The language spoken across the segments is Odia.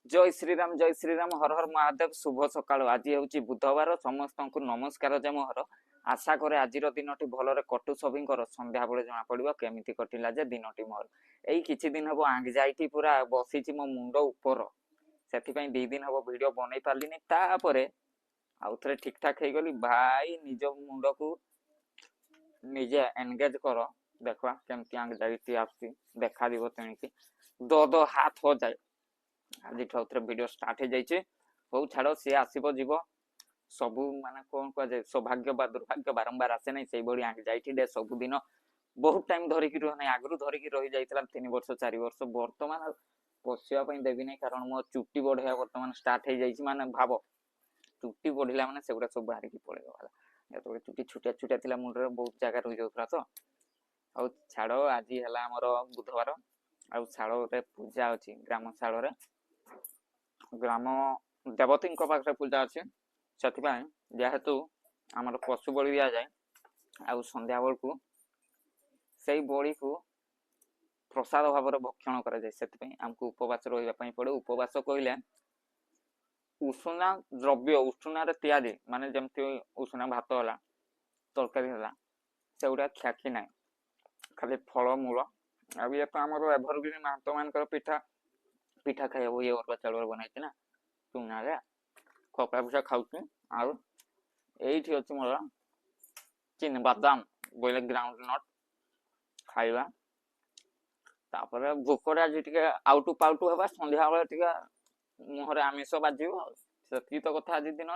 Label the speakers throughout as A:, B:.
A: जय श्रीराम हर हर महादेव शुभ सकाळ। आज हूँ बुधवार समस्त को नमस्कार जे मोहर आशा करे आज दिन भलरे कटु सभी संध्या बेले जना पड़ो केमी कटिला जे दिन मोर यही किसी दिन हम आंगजाइटी पूरा बसी मो मुंड उपर से दी दिन हम भिड बनई पार्ली तापर आउ थे ठीक ठाक हो गली भाई निज मुंड को निजे एनगेज कर देखा केमती आंगजाइटी आसती देखा दिव तेणिकी दो हाथ हो जाए आज भिडियो स्टार्ट हो जाइए हूँ छाड़ सी आसब जीव सबू माने कौन कह सौभाग्य बा दुर्भाग्य बारंबार आसे ना से जाइए सबुदिन बहुत टाइम धरिकी रही आगु धरिकी रही जाता 3 वर्ष 4 वर्ष बर्तमान पशियापी देवी नहीं कारण मो चुट्टी बढ़िया बर्तमान स्टार्ट हो जाइए माने भाव चुट्टी बढ़िला माने से सब बाहर की पड़ेगा जो चुट्टी छुटिया छुटिया थी मुंडे बहुत जगह रही जाऊला तो आ छाड़ आज है आमर बुधवार आ शाल पूजा अच्छी ग्राम शाल ग्राम देवती पाखे पूजा अच्छे से जेहेतु आम पशु बलि दि जाए आ संध्या बेलू से बलि को प्रसाद भाव भक्षण करमको उपवास रही पड़े उपवास कहले उषुना द्रव्य उषुना तैयारी माने जमती उषुना भात है तरकारी है से गुड़ा ख्याखी ना खाली फलमूल आम एभरग्रीन महंत मान पिठा पिठा खाइबा ये अरुआ चाउल बनाई ना चूना खपड़ा पिठा खाऊँ आउ ये अच्छी मोर चिन बादाम बोले ग्राउंड नट खाइबा तापर भोकर आज टे आउटू पाउटू हवा संध्या बेले टे मुहर आमिष बाजिब से तो कथा आज दिन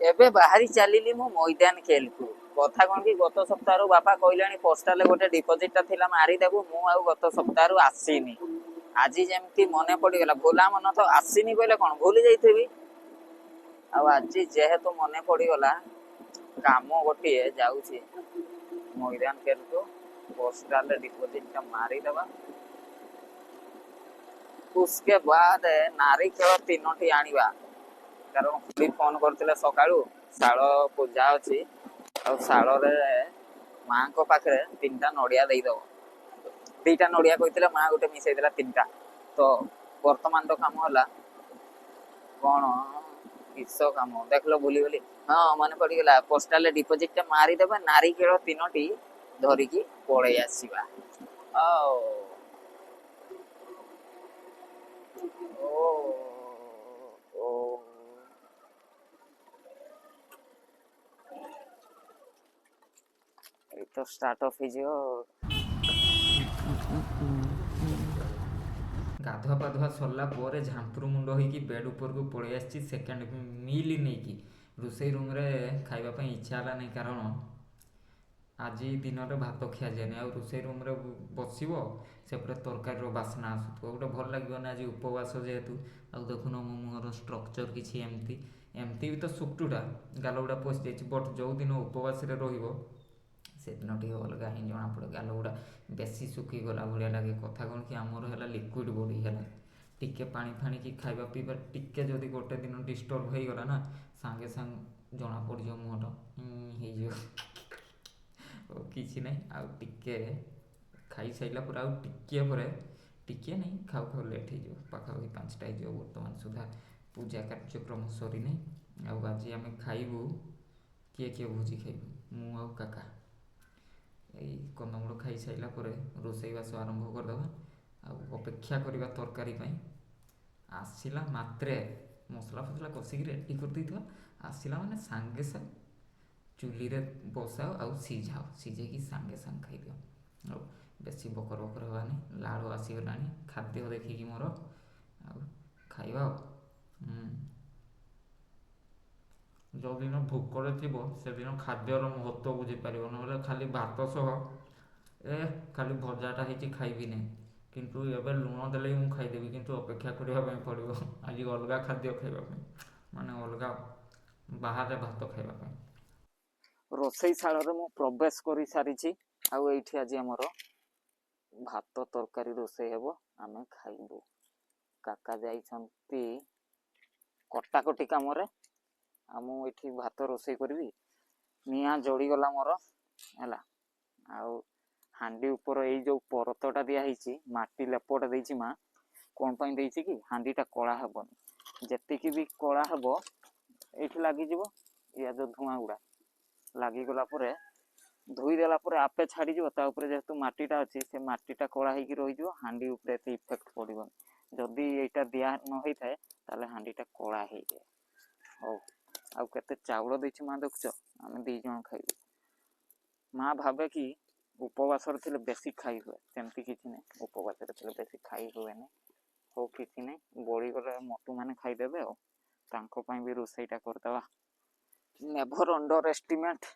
A: एबे बाहरी चलिली मु मैदान खेल को कथा कौन कि गत सप्ताह बापा कहले पोस्टाल गोटे डिपोजिटा थिला मारी देबू मु आ गत सप्ताह आसीनी आज जमती मन पड़गला भोला मन तो आसीनी कहले कौन भूली जाइथिबी आज जेहेतु मन पड़गला काम गोटे जाऊँगी मैदान खेल को पोस्टाल डिपोजिटा मारी देबा उसके बाद नारी खेल 3टी आनिबा कारण होली फोन करते सकाळू शाल पूजा अच्छी शाल माँ को पाखे 3टा नड़िया देदब 2टा नड़िया कहते माँ गोटे मिसई 3टा तो वर्तमान तो कम है कौन किस कम देख लो भूली गली हाँ मन पड़गला पोस्टाल डिपोजिट मारिदेबा नारी खेल 3टी धरिकी पड़े आसवा तो स्टार्ट ऑफ
B: गाधुआ पाधुआ सरला पर झांपुर मुंड होइकी बेड ऊपर को पड़े आसी सेकेंड मिल नहीं कि रोसई रूम रे खाइबा इच्छा है नहीं कारण आज दिन में भात खिया जाए आ रोसई रूम रे बसब सेपटे तरकारी बासना आसुव गोटे भल लगे ना आज उपवास जेहेतु आ देखुन मो मुहर स्ट्रक्चर किसी एमती एमती भी तो सुक्टुटा गाल गुड़ा पशि जाइए बट जो दिन उपवास से दिन टे अलग ही जना पड़े गाल गुड़ा बेसी सुखीगला भाया लगे कथा कौन कि आमर है लिक्विड बॉडी है टिके पानी फाणी कि खाଇବା ପିଇବା टिके जदि गोटे दिन डिस्टर्ब हो गला ना सांगे सांग जना पड़ जाओ मुहर हो किसी ना आउ टिके खाई सारा पर आउ टिके पर टिके नहीं खाऊ खाऊ लेट हो पाखापाखि 5टा हो बर्तमान सुधा पूजा कार्यक्रम सरी नहीं आज आम खाइबू किए किए भोजी खाइबू मु आउ काका यही कंदमूल खाई सारा पर रोसईबास आरंभ करदे अपेक्षा करवा तरकारी आसला मात्रे मसला फसला कषिक रेडी कर आसला माने सांगे सांग चुली रे बसाओ आउ सीझाओ सीझे सांगे सांग खाइदिव आ बेसी बकर बकर हवानी लाड़ आसीगला खाद्य देखिकी मोर खाइबा जो दिन भोकरे थी से दिन खाद्यर महत्व बुझीपर ना खाली भात सह खाली भजाटा ही खाइबी नहीं किंतु एबे लुण देले मुझे खाईदेवी किंतु अपेक्षा करने पड़ो आज अलग खाद्य खाइबापी माने अलग बाहर भात खाइबापी
A: रोसई शाल प्रवेश कर सारी आज आमर भात तरकारी रोसई हेब आम खाइबू काका जाइछंती कटाकटी काम मुझे भात रोसई करी निआ जड़ीगला मोर है आउ हांडी ऊपर ये जो परतटा दिखाई माटी लेपटा माँ କ'ଣ ପାଇଁ ଦେଇଛି କି ହାଣ୍ଡିଟା କଳା ହେବନି, ଯେତିକି ବି କଳା ହେବ ଏଇଠି ଲାଗିଯିବ, ଇଆ ଯେଉଁ ଧୂଆଁ ଗୁଡ଼ା ଲାଗିଗଲା ପରେ ଧୋଇଦେଲା ପରେ ଆପେ ଛାଡ଼ିଯିବ। ତା ଉପରେ ଯେହେତୁ ମାଟିଟା ଅଛି ସେ ମାଟିଟା କଳା ହେଇକି ରହିଯିବ, ହାଣ୍ଡି ଉପରେ ଏତେ ଇଫେକ୍ଟ ପଡ଼ିବନି। ଯଦି ଏଇଟା ଦିଆ ନ ହେଇଥାଏ ତାହେଲେ ହାଣ୍ଡିଟା କଳା ହେଇଯାଏ। ହଉ, ଆଉ କେତେ ଚାଉଳ ଦେଇଛି ମା ଦେଖୁଛ, ଆମେ 2 ଜଣ ଖାଇବୁ। ମା ଭାବେ କି ଉପବାସରେ ଥିଲେ ବେଶୀ ଖାଇ ହୁଏ, ସେମିତି କିଛି ନାହିଁ। ଉପବାସରେ ଥିଲେ ବେଶୀ ଖାଇ ହୁଏନି। ହଉ କିଛି ନାହିଁ, ବଳିଗଲେ ମୋଟୁମାନେ ଖାଇଦେବେ ଆଉ, ତାଙ୍କ ପାଇଁ ବି ରୋଷେଇଟା କରିଦେବା। ନେଭର ଅଣ୍ଡର ଏଷ୍ଟିମେଟ୍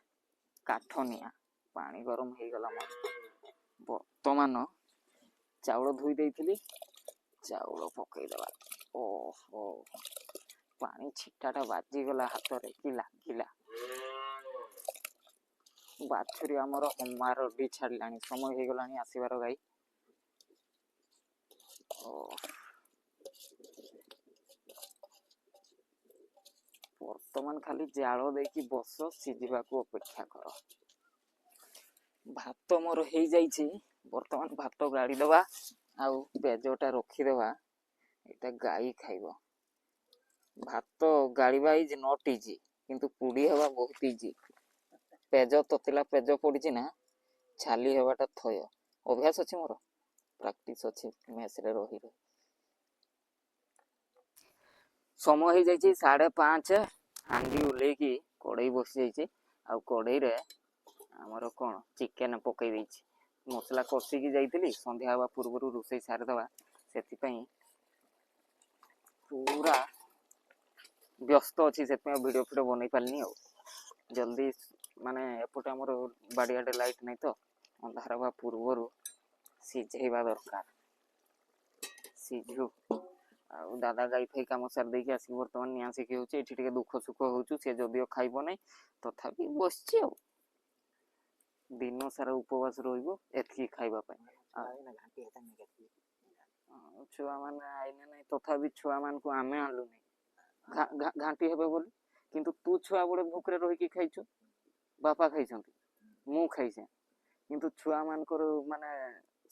A: କାଠ ନିଆଁ। ପାଣି ଗରମ ହେଇଗଲା ମୋର। ବର୍ତ୍ତମାନ ଚାଉଳ ଧୋଇ ଦେଇଥିଲି, ଚାଉଳ ପକେଇଦେବା। ଓହୋ, ପାଣି ଛିଟାଟା ବାଜିଗଲା ହାତରେ କି ଲାଗିଲା। ବାଛୁରୀ ଆମର ହମାରଡ଼ି ଛାଡ଼ିଲାଣି, ସମୟ ହେଇଗଲାଣି ଆସିବାର ଗାଈ। ବର୍ତ୍ତମାନ ଖାଲି ଜାଳ ଦେଇକି ବସ, ସିଝିବାକୁ ଅପେକ୍ଷା କର। ଭାତ ମୋର ହେଇଯାଇଛି, ବର୍ତ୍ତମାନ ଭାତ ଗାଳିଦେବା ଆଉ ପେଜଟା ରଖିଦେବା, ଏଇଟା ଗାଈ ଖାଇବ। ଭାତ ଗାଳିବା ଇଜ ନଟ୍ ଇଜି, କିନ୍ତୁ ପୁଡ଼ି ହେବା ବହୁତ ଇଜି। ପେଜ ତତିଲା ପେଜ ପଡ଼ିଛି ନା, ଛାଲି ହେବାଟା ଥୟ। ଅଭ୍ୟାସ ଅଛି ମୋର, ପ୍ରାକ୍ଟିସ୍ ଅଛି ମେସ୍ରେ ରହି ରହି। ସମୟ ହେଇଯାଇଛି 5:30, ହାଣ୍ଡି ଓହ୍ଲେଇକି କଡ଼େଇ ବସିଯାଇଛି। ଆଉ କଡ଼େଇରେ ଆମର କ'ଣ ଚିକେନ୍ ପକେଇ ଦେଇଛି। ମସଲା କଷିକି ଯାଇଥିଲି, ସନ୍ଧ୍ୟା ହେବା ପୂର୍ବରୁ ରୋଷେଇ ସାରିଦେବା, ସେଥିପାଇଁ ପୁରା ବ୍ୟସ୍ତ ଅଛି, ସେଥିପାଇଁ ଭିଡ଼ିଓ ଫିଡ଼ିଓ ବନେଇ ପାରିନି। ଆଉ ଜଲ୍ଦି ମାନେ ଏପଟେ ଆମର ବାଡ଼ିଆଡ଼େ ଲାଇଟ୍ ନାହିଁ ତ, ଅନ୍ଧାର ହେବା ପୂର୍ବରୁ ସିଝେଇବା ଦରକାର। ସିଝୁ। ଆଉ ଦାଦା ଗାଈ ଫାଇ କାମ ସାରି ଦେଇକି ଆସିକି ବର୍ତ୍ତମାନ ନିଆଁ ଶିଖି ହେଉଛି। ଏଠି ଟିକେ ଦୁଃଖ ସୁଖ ହେଉଛୁ, ସେ ଯଦିଓ ଖାଇବ ନାହିଁ ତଥାପି ବସିଛି। ଆଉ ଦିନ ସାରା ଉପବାସ ରହିବ ଏତିକି ଖାଇବା ପାଇଁ। ଛୁଆମାନେ ଆଇଲେ ନାହିଁ, ତଥାପି ଛୁଆମାନଙ୍କୁ ଆମେ ଆଣିଲୁ ନାହିଁ ଘାଣ୍ଟି ହେବେ ବୋଲି। କିନ୍ତୁ ତୁ ଛୁଆ ବେଳେ ଭୋକରେ ରହିକି ଖାଇଛୁ, ବାପା ଖାଇଛନ୍ତି, ମୁଁ ଖାଇଛେ। କିନ୍ତୁ ଛୁଆମାନଙ୍କର ମାନେ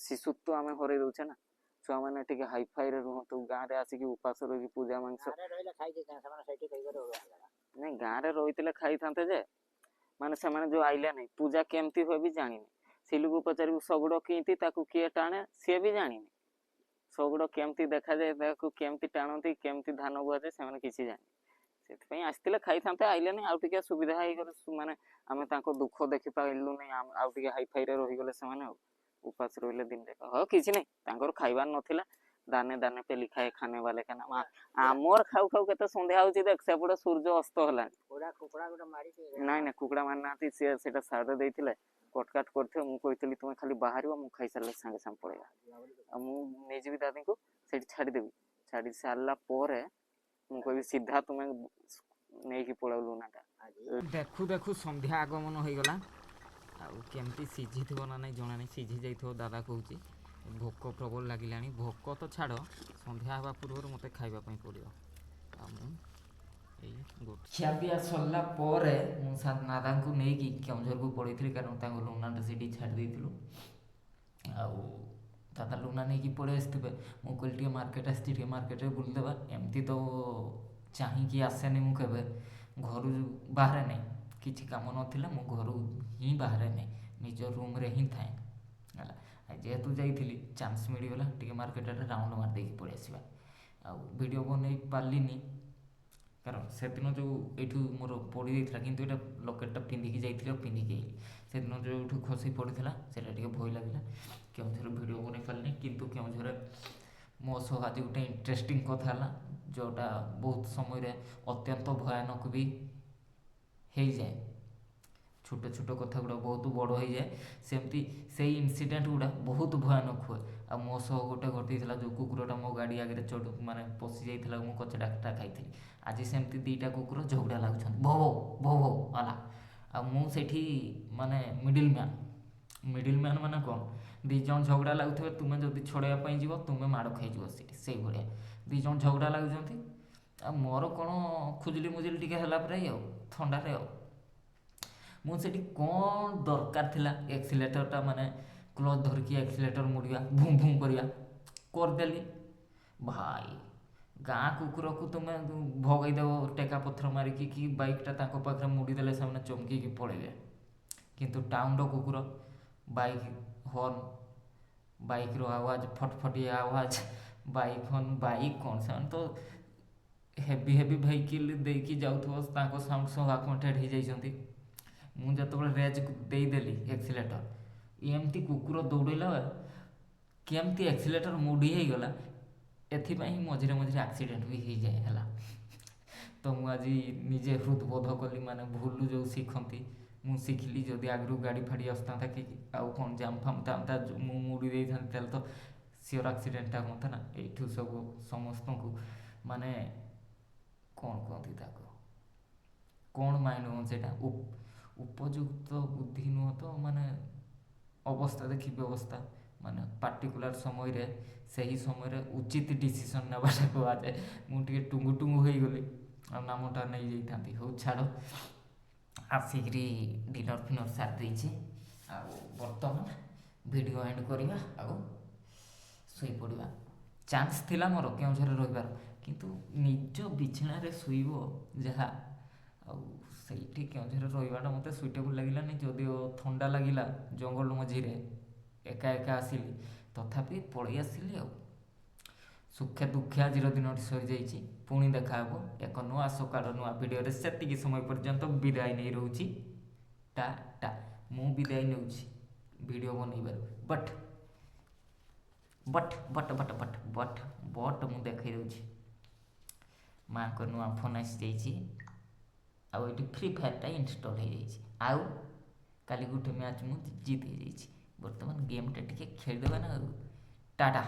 A: ଶିଶୁତ୍ୱ ଆମେ ହରେଇ ଦେଉଛେ ନା। ଛୁଆମାନେ ଟିକେ ହାଇଫାଇରେ ରୁହନ୍ତୁ, ଗାଁରେ ଆସିକି ଉପାସ ରହିକି ପୂଜା ମାଂସ ନାଇଁ, ଗାଁରେ ରହିଥିଲେ ଖାଇଥାନ୍ତେ ଯେ, ମାନେ ସେମାନେ ଯେଉଁ ଆଇଲେ ନାହିଁ, ପୂଜା କେମିତି ହୁଏ ବି ଜାଣିନି। ସିଲୁକୁ ପଚାରିବୁ ଶଗଡ଼ କେମିତି, ତାକୁ କିଏ ଟାଣେ, ସିଏ ବି ଜାଣିନି। ଶଗଡ଼ କେମିତି ଦେଖାଯାଏ, ତାକୁ କେମିତି ଟାଣନ୍ତି, କେମିତି ଧାନ ବୁହାଯାଏ, ସେମାନେ କିଛି ଜାଣିନି। ସେଥିପାଇଁ ଆସିଥିଲେ ଖାଇଥାନ୍ତେ, ଆଇଲେନି। ଆଉ ଟିକେ ସୁବିଧା ହେଇଗଲେ, ମାନେ ଆମେ ତାଙ୍କ ଦୁଃଖ ଦେଖିପାରିଲୁ ନାହିଁ, ଆଉ ଟିକେ ହାଇଫାଇରେ ରହିଗଲେ ସେମାନେ। ଆଉ ଉପାସ ରହିଲେ ଦିନରେ। ହଁ କିଛି ନାହିଁ, ତାଙ୍କର ଖାଇବାର ନଥିଲା, ଦାନେ ଦାନେ ପେ ଲିଖା ହେ ଖାନେ ବାଲେ କା ନାମ। ଆମର ଖାଉ ଖାଉ କେତେ ସନ୍ଧ୍ୟା ହେଉଛି ଦେଖ, ସେପଟେ ସୂର୍ଯ୍ୟ ଅସ୍ତ ହେଲାଣି। ନାଇଁ ନାଇଁ, କୁକୁଡ଼ା ମାରିନାହାନ୍ତି, ସିଏ ସେଇଟା ସାଇଡ଼ରେ ଦେଇଥିଲେ, କଟକାଟ କରିଥିବ। ମୁଁ କହିଥିଲି ତୁମେ ଖାଲି ବାହାରିବ, ମୁଁ ଖାଇସାରିଲେ ସାଙ୍ଗେ ସାଙ୍ଗେ ପଳେଇବା। ଆଉ ମୁଁ ନେଇଯିବି ଦାଦିଙ୍କୁ, ସେଇଠି ଛାଡ଼ିଦେବି। ଛାଡ଼ି ସାରିଲା ପରେ ମୁଁ କହିବି ସିଧା ତୁମେ ନେଇକି ପଳାଉ ଲୁନାଟା।
B: ଦେଖୁ ଦେଖୁ ସନ୍ଧ୍ୟା ଆଗମନ ହୋଇଗଲା। ଆଉ କେମିତି ସିଝିଥିବ ନା ନାହିଁ ଜଣା ନାହିଁ, ସିଝି ଯାଇଥିବ ଦାଦା କହୁଛି। ଭୋକ ପ୍ରବଳ ଲାଗିଲାଣି। ଭୋକ ତ ଛାଡ଼, ସନ୍ଧ୍ୟା ହେବା ପୂର୍ବରୁ ମୋତେ ଖାଇବା ପାଇଁ ପଡ଼ିବ। ଆଉ ମୁଁ ଏଇ ଖିଆପିଆ ସରିଲା ପରେ ମୁଁ ଦାଦାଙ୍କୁ ନେଇକି କେଉଁଝରକୁ ପଳେଇଥିଲି, କାରଣ ତାଙ୍କ ଲୁନାଟା ସେଇଠି ଛାଡ଼ି ଦେଇଥିଲୁ। ଆଉ ଦାଦା ଲୁନା ନେଇକି ପଳେଇ ଆସିଥିବେ। ମୁଁ କହିଲି ଟିକେ ମାର୍କେଟ ଆସିଛି, ଟିକେ ମାର୍କେଟରେ ବୁଲିଦେବା। ଏମିତି ତ ଚାହିଁକି ଆସେନି ମୁଁ କେବେ, ଘରୁ ବାହାରେ ନାହିଁ। କିଛି କାମ ନଥିଲା ମୁଁ ଘରୁ ହିଁ ବାହାରେ ନାହିଁ, ନିଜ ରୁମ୍ରେ ହିଁ ଥାଏ ହେଲା। ଯେହେତୁ ଯାଇଥିଲି, ଚାନ୍ସ ମିଳିଗଲା ଟିକେ ମାର୍କେଟରେ ରାଉଣ୍ଡ ମାରିଦେଇକି ପଳେଇ ଆସିବା। ଆଉ ଭିଡ଼ିଓ ବନେଇ ପାରିଲିନି, କାରଣ ସେଦିନ ଯେଉଁ ଏଇଠୁ ମୋର ପଡ଼ିଯାଇଥିଲା, କିନ୍ତୁ ଏଇଟା ଲକେଟ୍ଟା ପିନ୍ଧିକି ଯାଇଥିଲି ଆଉ ପିନ୍ଧିକି ଆଇଲି। ସେଦିନ ଯେଉଁଠୁ ଖସି ପଡ଼ିଥିଲା ସେଇଟା ଟିକେ ଭୟ ଲାଗିଲା। କେଉଁଝର ଭିଡ଼ିଓ ବନେଇ ପାରିଲିନି। କିନ୍ତୁ କେଉଁଝରରେ ମୋ ସହ ଆଜି ଗୋଟେ ଇଣ୍ଟରେଷ୍ଟିଂ କଥା ହେଲା, ଯେଉଁଟା ବହୁତ ସମୟରେ ଅତ୍ୟନ୍ତ ଭୟାନକ ବି ହେଇଯାଏ। ଛୋଟ ଛୋଟ କଥା ଗୁଡ଼ା ବହୁତ ବଡ଼ ହେଇଯାଏ। ସେମିତି ସେଇ ଇନସିଡେଣ୍ଟ ଗୁଡ଼ା ବହୁତ ଭୟାନକ ହୁଏ। ଆଉ ମୋ ସହ ଗୋଟେ ଘଟିଥିଲା, ଯେଉଁ କୁକୁରଟା ମୋ ଗାଡ଼ି ଆଗରେ ମାନେ ପଶି ଯାଇଥିଲା, ମୁଁ କଚଡ଼ାଟା ଖାଇଥିଲି। ଆଜି ସେମିତି 2ଟା କୁକୁର ଝଗଡ଼ା ଲାଗୁଛନ୍ତି, ଭୋ ଭୋ ଭୋ ହେଲା। ଆଉ ମୁଁ ସେଇଠି ମାନେ ମିଡ଼ିଲ୍ ମ୍ୟାନ୍ ମାନେ କ'ଣ, 2 ଜଣ ଝଗଡ଼ା ଲାଗୁଥିବେ, ତୁମେ ଯଦି ଛଡ଼େଇବା ପାଇଁ ଯିବ ତୁମେ ମାଡ଼ ଖାଇଯିବ ସେଇଠି। ସେଇଭଳିଆ 2 ଜଣ ଝଗଡ଼ା ଲାଗୁଛନ୍ତି। ଆଉ ମୋର କ'ଣ ଖୁଜିଲି ମୁଜିଲି ଟିକେ ହେଲା ପ୍ରାୟ, ଆଉ ଥଣ୍ଡାରେ। ଆଉ ମୁଁ ସେଠି କ'ଣ ଦରକାର ଥିଲା, ଏକ୍ସିଲେଟରଟା ମାନେ କ୍ଲଚ୍ ଧରିକି ଏକ୍ସିଲେଟର ମୋଡ଼ିବା, ଭୁଁ ଭୁଁ କରିବା, କରିଦେଲି। ଭାଇ ଗାଁ କୁକୁରକୁ ତୁମେ ଭଗେଇଦେବ ଟେକା ପଥର ମାରିକି କି ବାଇକ୍ଟା ତାଙ୍କ ପାଖରେ ମୁଡ଼ି ଦେଲେ ସେମାନେ ଚମକିକି ପଳେଇବେ। କିନ୍ତୁ ଟାଉନ୍ର କୁକୁର ବାଇକ୍ ହର୍ନ, ବାଇକ୍ର Awaaz, ଫଟଫଟିଆ Awaaz, bike horn, bike କ'ଣ ସେମାନେ ତ ହେଭି ଭେହିକିଲ୍ ଦେଇକି ଯାଉଥିବ, ତାଙ୍କ ସାଉଣ୍ଡ ସହ ଆକ୍ୱାଣ୍ଟେଡ଼ ହେଇଯାଇଛନ୍ତି। ମୁଁ ଯେତେବେଳେ ରେଜ୍ ଦେଇଦେଲି ଏକ୍ସିଲେଟର, ଏମିତି କୁକୁର ଦୌଡ଼ିଲା କେମିତି ଏକ୍ସିଲେଟର ମୁଡ଼ି ହେଇଗଲା, ଏଥିପାଇଁ ହିଁ ମଝିରେ ଆକ୍ସିଡେଣ୍ଟ ବି ହେଇଯାଏ ହେଲା। ତ ମୁଁ ଆଜି ନିଜେ ହୃଦବୋଧ କଲି, ମାନେ ଭୁଲ ଯେଉଁ ଶିଖନ୍ତି ମୁଁ ଶିଖିଲି। ଯଦି ଆଗରୁ ଗାଡ଼ି ଫାଡ଼ି ଆସିଥାନ୍ତା କି ଆଉ କ'ଣ ଜାମ୍ ଫାମ୍ ଥାନ୍ତା, ମୁଁ ମୁଡ଼ି ଦେଇଥାନ୍ତି, ତାହେଲେ ତ ସିଓର ଆକ୍ସିଡେଣ୍ଟଟା ହୁଅନ୍ତା ନା। ଏଇଠୁ ସବୁ ସମସ୍ତଙ୍କୁ ମାନେ କ'ଣ କୁହନ୍ତି ତାକୁ, କ'ଣ ମାଇଣ୍ଡ ହୁଅ ସେଇଟା, ଉପଯୁକ୍ତ ବୁଦ୍ଧି ନୁହଁ ତ, ମାନେ ଅବସ୍ଥା ଦେଖି ବ୍ୟବସ୍ଥା, ମାନେ ପାର୍ଟିକୁଲାର ସମୟରେ ସେହି ସମୟରେ ଉଚିତ ଡିସିସନ୍ ନେବାଟା କୁହାଯାଏ। ମୁଁ ଟିକେ ଟୁଙ୍ଗୁ ହୋଇଗଲି, ଆଉ ନାମଟା ନେଇଯାଇଥାନ୍ତି। ହଉ ଛାଡ଼, ଆସିକିରି ଡିନର୍ ଫିନର୍ ସାରି ଦେଇଛି। ଆଉ ବର୍ତ୍ତମାନ ଭିଡ଼ିଓ ଏଣ୍ଡ କରିବା ଆଉ ଶୋଇପଡ଼ିବା। ଚାନ୍ସ ଥିଲା ମୋର କେଉଁଝରରେ ରହିବାର, କିନ୍ତୁ ନିଜ ବିଛଣାରେ ଶୋଇବ ଯାହା, ଆଉ ସେଇଠି କେଉଁଝରରେ ରହିବାଟା ମୋତେ ସୁଇଟେବୁଲ୍ ଲାଗିଲାନି। ଯଦିଓ ଥଣ୍ଡା ଲାଗିଲା, ଜଙ୍ଗଲ ମଝିରେ ଏକା ଆସିଲି, ତଥାପି ପଳେଇ ଆସିଲି। ଆଉ ସୁଖେ ଦୁଃଖେ ଆଜିର ଦିନଟି ସରିଯାଇଛି। ପୁଣି ଦେଖା ହେବ ଏକ ନୂଆ ସକାଳ ନୂଆ ଭିଡ଼ିଓରେ। ସେତିକି ସମୟ ପର୍ଯ୍ୟନ୍ତ ବିଦାୟ ନେଇ ରହୁଛି। ଟା ମୁଁ ବିଦାୟ ନେଉଛି ଭିଡ଼ିଓ ବନେଇବାରୁ। ବଟ୍ ମୁଁ ଦେଖାଇ ଦେଉଛି, ମାଆଙ୍କ ନୂଆ ଫୋନ୍ ଆସିଯାଇଛି, ଆଉ ଏଠି ଫ୍ରି ଫାୟାର୍ଟା ଇନଷ୍ଟଲ୍ ହେଇଯାଇଛି। ଆଉ କାଲି ଗୋଟେ ମ୍ୟାଚ୍ ମୁଁ ଜିତ୍ ହେଇଯାଇଛି। ବର୍ତ୍ତମାନ ଗେମ୍ଟା ଟିକେ ଖେଳିଦେବା ନା। ଆଉ ଟାଟା।